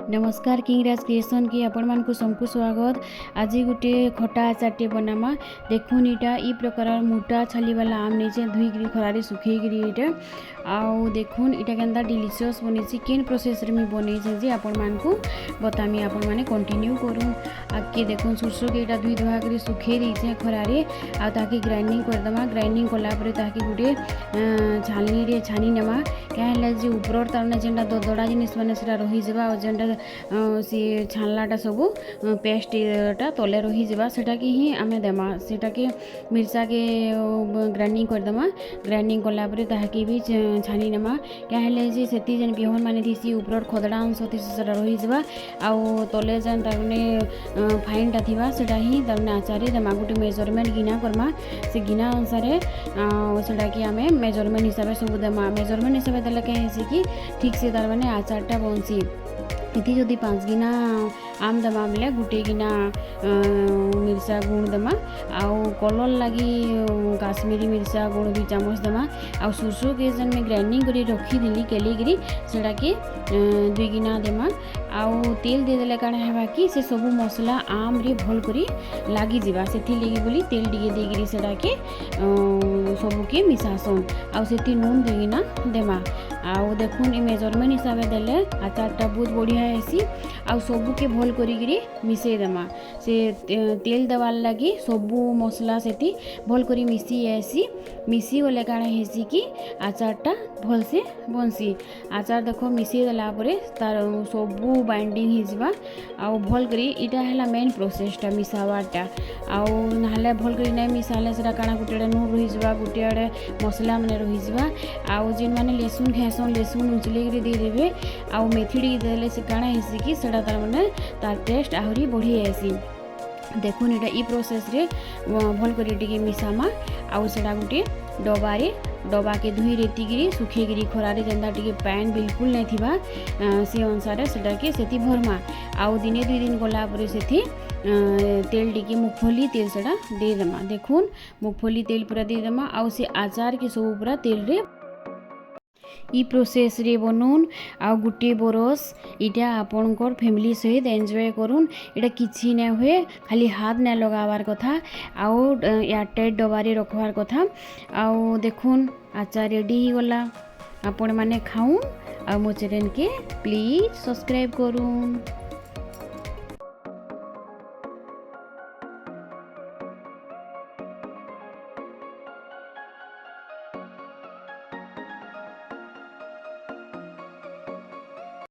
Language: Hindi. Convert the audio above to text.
नमस्कार किंगराज क्रिएशन की आपण मान को सबको स्वागत। आज गोटे खटा आचारटे बनामा देखुन इटा ई प्रकार मोटा छाली वाला आम नहीं धुई खरारे सुखेकरी इटा आउ देखुन इटा केनता डिलीशियस बनी केन प्रोसेस रे मी बनै जे आपण मान को बतामी आपण माने कंटिन्यू करूँ। आगे देखुन सुरसो के इटा धुई धुआ कर सुखे दी खरारे आ ताकि ग्राइंडिंग करदमा। ग्राइंडिंग कला परे ताकि गोटे छानी रे छानी नेमा क्या जे ऊपर तारने जेनटा ददड़ा जिनिस माने सेटा रही जाबा और जेनटा सी छानलाटा सबू पेस्टा तले रही जावा सेटा कि ही आमे देमा सेटा के मिर्चा के ग्राइंडिंग करदमा। ग्राइंडिंग कला परे ताहाके भी छानी नेमा क्या हेले जे सेती जेन बिहन माने थीसी ऊपर खदड़ा अंश थीसी सेटा रही जावा आउ तले जेन तारने फाइनटा थिबा सेटा ही तारने आचारे देमा। गोटे मेजरमेंट गिना करमा से गिना अनुसार सेटा कि आमे मेजरमेंट हिसाब से सब देमा। मेजरमेंट हिसाब देले कहीं कि ठीक से तार माने आचारटा बनसी। इति जदि 5 गिना आम दमा बेले गुटे गिना मिर्चा गुण दमा आउ कलर लगी काश्मीरी मिर्चा गुण 2 चामच दमा आउ सुरसो के जन में ग्राइंडिंग करी रखी दिली केलिगिरी सेटा के 2 गिना देमा आउ तेल दे देले काना हेबा कि से सब मसला आम रे भल करी लागी जिबा सेथि लेगी बोली तेल दिए देगिरी सेटा के सब के मिसासन आउ सेथि नून देगिना देमा। आउ देखुन मेजरमेंट हिसाब देले आचारटा बहुत बढ़िया हेसी आउ सबू के भल करी मिसई देमा। से तेल देवार लगी सबू मसला सेठी भल करी मिसी आसी मिसी गले काଣା हेसी कि आचारटा भल से बनसी। आचार देखो मिसई देला परे तार सबू बाइंडिंग हिजबा आउ भल करी इटा हैला मेन प्रोसेसटा मिसावाटा आउ नहले भल करी नै मिसाले सेटा काଣା गुटेडे नून रही जबा गुटेडे मसला माने रही जबा आउ जिन माने लहसुन खेसन लहसुन उचले दे देबे आउ मेथी देले से काଣା हेसी कि सेटा तार माने तार टेस्ट आहरी बढ़ी आसी। देखुन इटा ई प्रोसेस रे भल करी टिके मिसामा आउ सेटा गुटे डबा के धुई रेतीगिरी सुखेगिरी खरारे जेनता टिके पैन बिल्कुल नहीं थिबा से अनुसार सेटा के सेति भरमा आउ दिने 2 दिन गला परे सेथि तेल टिके मूंगफली तेल सेटा दे देमा। देखुन मूंगफली तेल पूरा दे देमा आउ से आचार के सब पूरा तेल रे ई प्रोसेस रे बनून आ गुटे बरस इटा आपनकर फैमिली सहित एंजॉय करूँ। इटा किछि नै हुए खाली हाथ नै लगावार कथा आउ एयरटाइट डबारे रखवार कथा आउ देखुन आचार रेडी ही गला। आपण माने खाऊं आ मो चैनल के प्लीज सब्सक्राइब करूँ।